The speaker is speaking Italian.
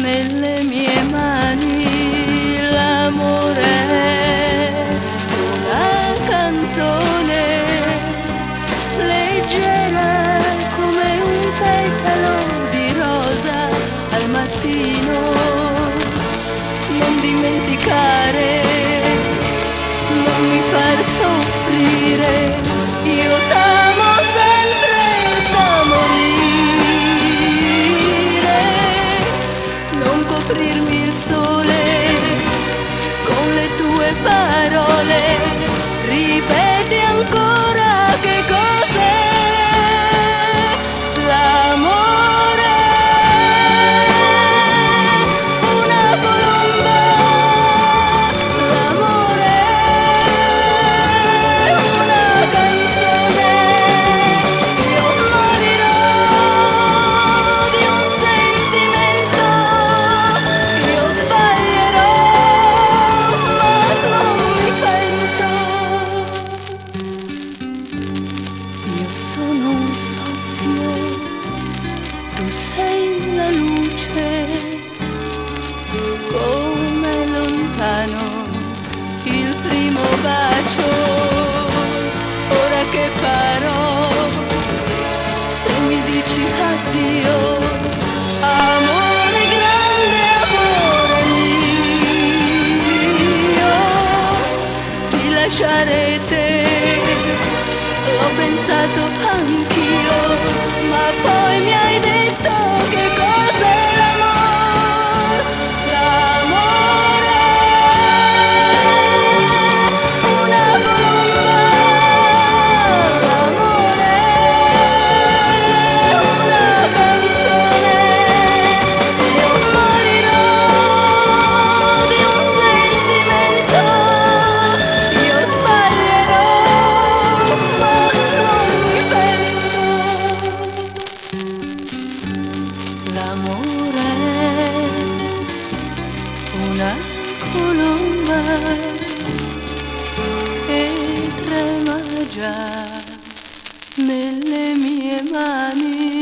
nelle mie mani. L'amore è una canzone leggera come un petalo di rosa al mattino. Non dimenticare, non mi far soffrire, io t'amo sempre da morire. Non coprirmi il sole con le tue parole, ripeti ancora che cos'è l'amore. Una colomba, l'amore è una canzone. Io morirò di un sentimento, io sbaglierò ma non mi pento. Io sono un soffio, tu sei la luce, come lontano il primo bacio. Ora che farò se mi dici addio? Amore grande, amore mio, di lasciare te l'ho pensato anch'io, ma poi mi hai detto che cos'è l'amore. L'amore è una colomba, l'amore è una canzone. Io morirò di un sentimento, io sbaglierò ma non mi pento. L'amore è una colomba e trema già nelle mie mani.